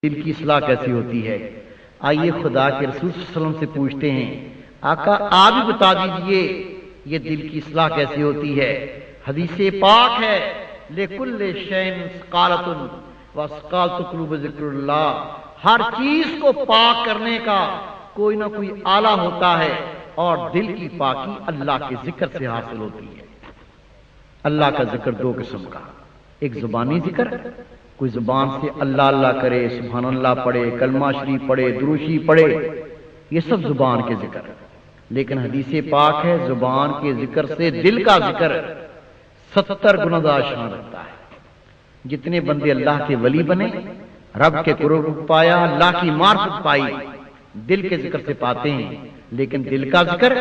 دل کی اصلاح کیسی ہوتی ہے؟ آئیے خدا کے رسول صلی اللہ علیہ وسلم سے پوچھتے ہیں، آقا آپ ہی بتا دیجئے یہ دل کی اصلاح کیسی ہوتی ہے؟ حدیث پاک ہے، لِكُلِّ شَيْءٍ سَقَالَةٌ وَسَقَالَةُ قُلُوبِ ذِكْرِ اللَّهِ، ہر چیز کو پاک کرنے کا کوئی نہ کوئی آلہ ہوتا ہے، اور دل کی پاکی اللہ کے ذکر سے حاصل ہوتی ہے۔ اللہ کا ذکر دو قسم کا، ایک زبانی ذکر، کوئی زبان سے اللہ اللہ کرے، سبحان اللہ پڑھے، کلمہ شریف پڑھے، درود شریف پڑھے، یہ سب زبان کے ذکر۔ لیکن حدیث پاک ہے، زبان کے ذکر سے دل کا ذکر 70 گنا زیادہ شان رکھتا ہے۔ جتنے بندے اللہ کے ولی بنے، رب کے قرب پایا، اللہ کی معرفت پائی، دل کے ذکر سے پاتے ہیں، لیکن دل کا ذکر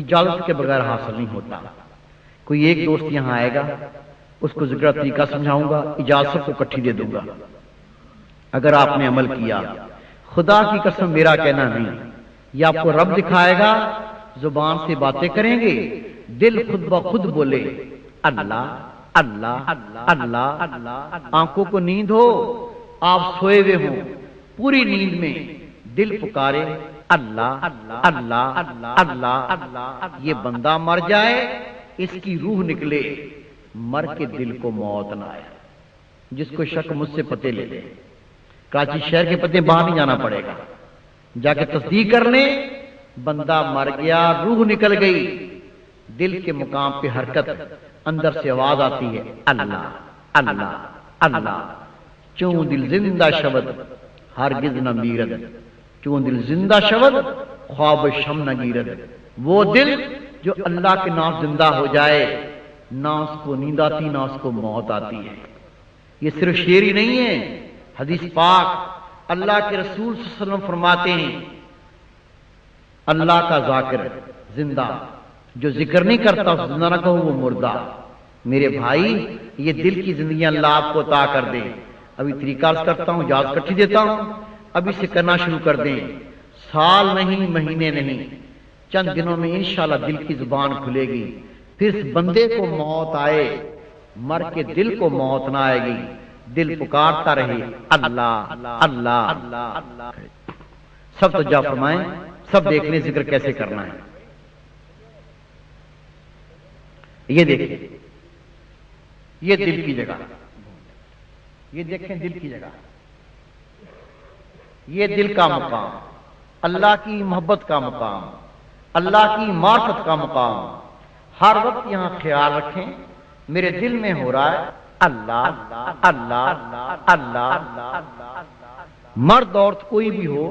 اجازت کے بغیر حاصل نہیں ہوتا۔ کوئی ایک دوست یہاں آئے گا، اس کو ذکر طریقہ سمجھاؤں گا، اجازت کو کٹھی دے دوں گا، اگر آپ نے عمل کیا، خدا کی قسم میرا کہنا نہیں، یہ آپ کو رب دکھائے گا، زبان سے باتیں کریں گے، دل خود بخود بولے اللہ اللہ اللہ اللہ۔ آنکھوں کو نیند ہو، آپ سوئے ہوئے ہوں، پوری نیند میں دل پکارے اللہ اللہ اللہ اللہ۔ یہ بندہ مر جائے، اس کی روح نکلے، مر کے دل کو موت نہ آئے۔ جس کو شک مجھ سے پتے لے لے، کراچی شہر کے پتے باہر نہیں جانا پڑے گا، جا کے تصدیق کر لیں، بندہ مر گیا، روح نکل گئی، دل کے مقام پہ حرکت، اندر سے آواز آتی ہے اللہ اللہ اللہ۔ چون دل زندہ شود ہرگز نہ میرد، چون دل زندہ شود خواب شم نہ گیرد۔ وہ دل جو اللہ کے نام زندہ ہو جائے، نہ اس کو نیند آتی، نہ اس کو موت آتی ہے۔ یہ صرف شعر ہی نہیں ہے، حدیث پاک اللہ کے رسول صلی اللہ علیہ وسلم فرماتے ہیں، اللہ کا ذاکر زندہ، جو ذکر نہیں کرتا اس زندہ نہ کہو وہ مردہ۔ میرے بھائی، یہ دل کی زندگی اللہ آپ کو عطا کر دے۔ ابھی طریقہ عرض کرتا ہوں، اجازت کٹھی دیتا ہوں، ابھی سے کرنا شروع کر دیں، سال نہیں، مہینے نہیں، چند دنوں میں انشاءاللہ دل کی زبان کھلے گی۔ پھر اس بندے کو موت آئے، مر کے دل کو موت نہ آئے گی، دل پکارتا رہے اللہ اللہ اللہ۔ سب تو جا فرمائیں، سب دیکھ لیں ذکر کیسے کرنا ہے۔ یہ دیکھیں، یہ دل کی جگہ، یہ دیکھیں دل کی جگہ، یہ دل کا مقام، اللہ کی محبت کا مقام، اللہ کی معرفت کا مقام۔ ہر وقت یہاں خیال رکھیں، میرے دل میں ہو رہا ہے اللہ اللہ اللہ۔ مرد عورت کوئی بھی ہو،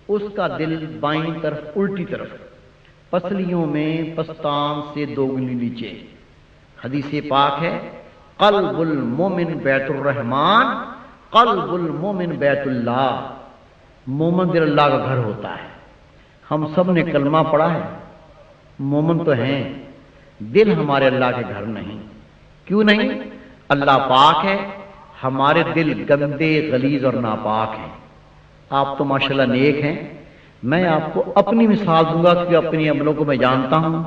اس کا دل بائیں طرف الٹی طرف، پسلیوں میں پستان سے دوگنی نیچے۔ حدیث پاک ہے، قلب المومن بیت الرحمن، قلب المومن بیت اللہ۔ مومن دل اللہ کا گھر ہوتا ہے۔ ہم سب نے کلمہ پڑھا ہے، مومن تو ہیں، دل ہمارے اللہ کے گھر نہیں۔ کیوں نہیں؟ اللہ پاک ہے، ہمارے دل گندے، غلیظ اور ناپاک ہیں۔ آپ تو ماشاءاللہ نیک ہیں، میں آپ کو اپنی مثال دوں گا کہ اپنی عملوں کو میں جانتا ہوں۔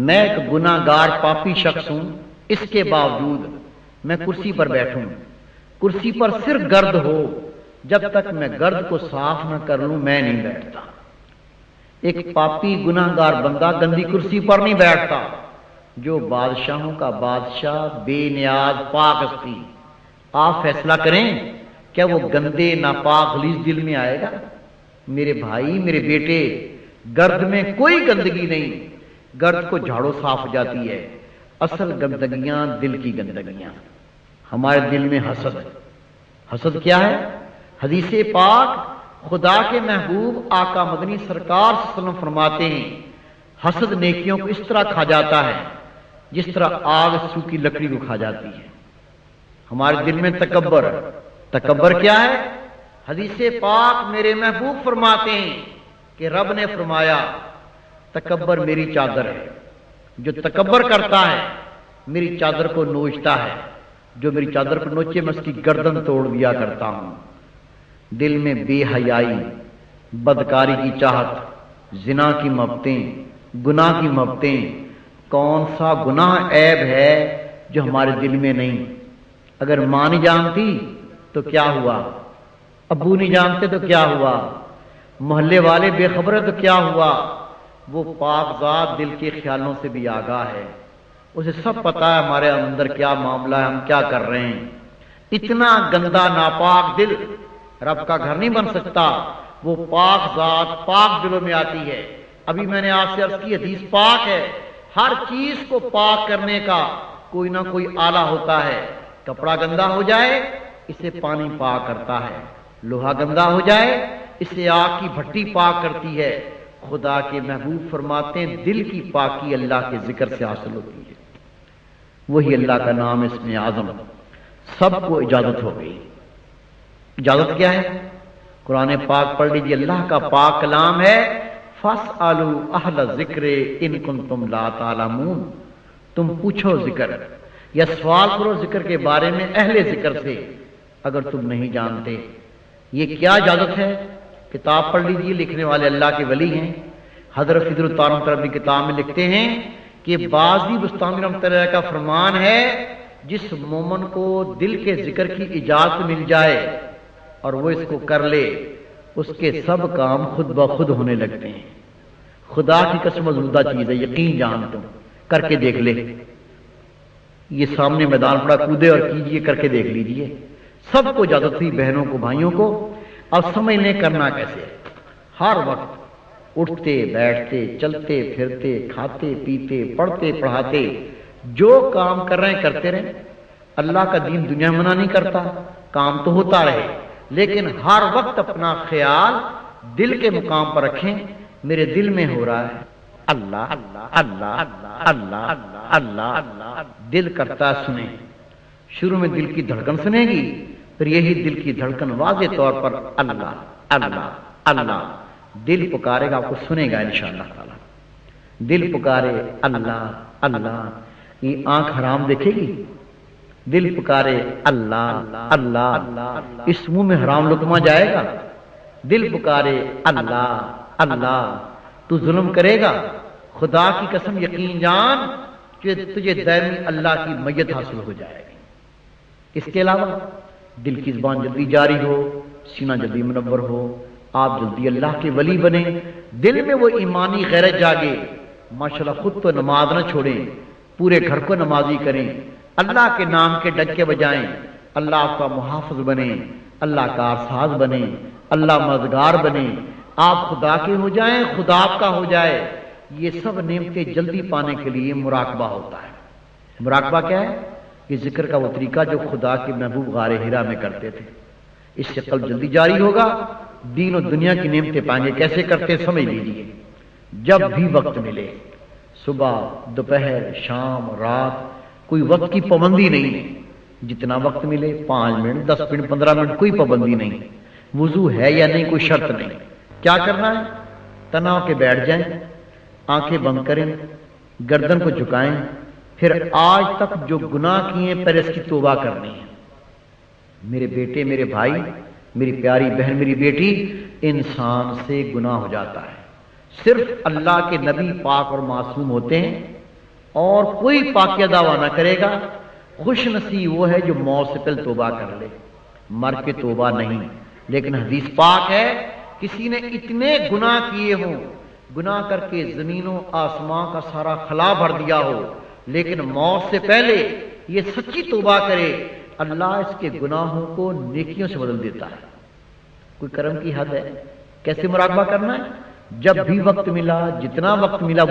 میں ایک گناہ گار پاپی شخص ہوں، اس کے باوجود میں کرسی پر بیٹھوں، کرسی پر صرف گرد ہو، جب تک میں گرد کو صاف نہ کر لوں میں نہیں بیٹھتا۔ ایک پاپی گناہ گار بندہ گندی کرسی پر نہیں بیٹھتا۔ جو بادشاہوں کا بادشاہ، بے نیاز، پاک ہستی، آپ فیصلہ کریں، کیا وہ گندے ناپاک غلیظ دل میں آئے گا؟ میرے بھائی، میرے بیٹے، گرد میں کوئی گندگی نہیں، گرد کو جھاڑو صاف ہو جاتی ہے۔ اصل گندگیاں دل کی گندگیاں۔ ہمارے دل میں حسد، حسد کیا ہے؟ حدیث پاک خدا کے محبوب آقا مدنی سرکار صلی اللہ علیہ وسلم فرماتے ہیں، حسد نیکیوں کو اس طرح کھا جاتا ہے جس طرح آگ سوکھی لکڑی کو کھا جاتی ہے۔ ہمارے دل میں تکبر، تکبر کیا ہے؟ حدیث پاک میرے محبوب فرماتے ہیں کہ رب نے فرمایا، تکبر میری چادر ہے، جو تکبر کرتا ہے میری چادر کو نوچتا ہے، جو میری چادر کو نوچے میں اس کی گردن توڑ دیا کرتا ہوں۔ دل میں بے حیائی، بدکاری کی چاہت، زنا کی محبتیں، گناہ کی محبتیں، کون سا گناہ عیب ہے جو ہمارے دل میں نہیں؟ اگر ماں نہیں جانتی تو کیا ہوا؟ ابو نہیں جانتے تو کیا ہوا، محلے والے بے خبر ہے تو کیا ہوا، وہ پاک ذات دل کے خیالوں سے بھی آگاہ ہے، اسے سب پتا ہے ہمارے اندر کیا معاملہ ہے، ہم کیا کر رہے ہیں۔ اتنا گندا ناپاک دل رب کا گھر نہیں بن سکتا، وہ پاک ذات پاک دلوں میں آتی ہے۔ ابھی میں نے آپ سے عرض کی حدیث پاک ہے، ہر چیز کو پاک کرنے کا کوئی نہ کوئی آلہ ہوتا ہے۔ کپڑا گندا ہو جائے اسے پانی پاک کرتا ہے، لوہا گندا ہو جائے اسے آگ کی بھٹی پاک کرتی ہے۔ خدا کے محبوب فرماتے ہیں دل کی پاکی اللہ کے ذکر سے حاصل ہوتی ہے، وہی اللہ کا نام اس میں اعظم۔ سب کو اجازت ہو گئی۔ اجازت کیا ہے؟ قرآن پاک پڑھ لیجیے، اللہ کا پاک کلام ہے، فَاسْأَلُوا أَهْلَ الذِّكْرِ إِن كُنتُمْ لَا تَعْلَمُونَ، تم پوچھو ذکر یا سوال کرو ذکر کے بارے میں اہل ذکر سے اگر تم نہیں جانتے۔ یہ کیا اجازت ہے؟ کتاب پڑھ لیجیے، لکھنے والے اللہ کے ولی ہیں، حضرت فضل الطارم اپنی کتاب میں لکھتے ہیں کہ بازی بستانی رحمۃ اللہ کا فرمان ہے، جس مومن کو دل کے ذکر کی اجازت مل جائے اور وہ اس کو کر لے، اس کے سب کام خود بخود ہونے لگتے ہیں۔ خدا کی قسم ازمودہ چیز ہے، یقین جان تم کر کے دیکھ لے، یہ سامنے میدان پڑا، کودے اور کیجئے، کر کے دیکھ لیجئے۔ سب کو اجازت تھی، بہنوں کو بھائیوں کو۔ اب سمجھ لیں کرنا کیسے ہے۔ ہر وقت اٹھتے بیٹھتے چلتے پھرتے کھاتے پیتے پڑھتے پڑھاتے جو کام کر رہے ہیں کرتے رہیں۔ اللہ کا دین دنیا میں منع نہیں کرتا، کام تو ہوتا رہے، لیکن ہر وقت اپنا خیال دل کے مقام پر رکھیں، میرے دل میں ہو رہا ہے اللہ اللہ اللہ اللہ اللہ اللہ، دل کرتا سنیں۔ شروع میں دل کی دھڑکن سنے گی، پھر یہی دل کی دھڑکن واضح طور پر اللہ اللہ اللہ، دل پکارے گا، آپ کو سنے گا انشاءاللہ تعالی۔ دل پکارے اللہ اللہ، یہ آنکھ حرام دیکھے گی؟ دل پکارے اللہ اللہ، اس منہ میں حرام لقمہ جائے گا؟ دل پکارے اللہ اللہ، تو ظلم کرے گا؟ خدا کی قسم یقین جان کہ تجھے دائمی اللہ کی میت حاصل ہو جائے گی۔ اس کے علاوہ دل کی زبان جلدی جاری ہو، سینہ جلدی منور ہو، آپ جلدی اللہ کے ولی بنیں، دل میں وہ ایمانی غیرت جاگے، ماشاءاللہ خود تو نماز نہ چھوڑیں، پورے گھر کو نمازی کریں، اللہ کے نام کے ڈنکے بجائیں، اللہ آپ کا محافظ بنے، اللہ کا ساز بنے، اللہ مددگار بنے، آپ خدا کے ہو جائیں، خدا آپ کا ہو جائے۔ یہ سب نعمتیں جلدی پانے کے لیے مراقبہ ہوتا ہے۔ مراقبہ کیا ہے؟ یہ ذکر کا وہ طریقہ جو خدا کے محبوب غار ہرا میں کرتے تھے۔ اس سے قلب جلدی جاری ہوگا، دین و دنیا کی نعمتیں پائیں گے۔ کیسے کرتے سمجھ لیجیے، جب بھی وقت ملے، صبح دوپہر شام رات، کوئی وقت کی پابندی نہیں ہے، جتنا وقت ملے 5 منٹ 10 منٹ 15 منٹ، کوئی پابندی نہیں، وضو ہے یا نہیں کوئی شرط نہیں۔ کیا کرنا ہے؟ تناؤ کے بیٹھ جائیں، آنکھیں بند کریں، گردن کو جھکائیں، پھر آج تک جو گناہ کیے پہلے اس کی توبہ کرنی ہے۔ میرے بیٹے میرے بھائی، میری پیاری بہن میری بیٹی، انسان سے گناہ ہو جاتا ہے، صرف اللہ کے نبی پاک اور معصوم ہوتے ہیں، اور کوئی پاکیہ دعویٰ نہ کرے گا۔ خوش نصیب وہ ہے جو موت سے پہلے توبہ کر لے، مر کے توبہ نہیں۔ لیکن حدیث پاک ہے، کسی نے اتنے گناہ کیے ہوں، گناہ کر کے زمین و آسمان کا سارا خلا بھر دیا ہو، لیکن موت سے پہلے یہ سچی توبہ کرے، اللہ اس کے گناہوں کو نیکیوں سے بدل دیتا ہے۔ کوئی کرم کی حد ہے؟ کیسے مراقبہ کرنا ہے؟ جب بھی وقت ملا، جتنا وقت ملا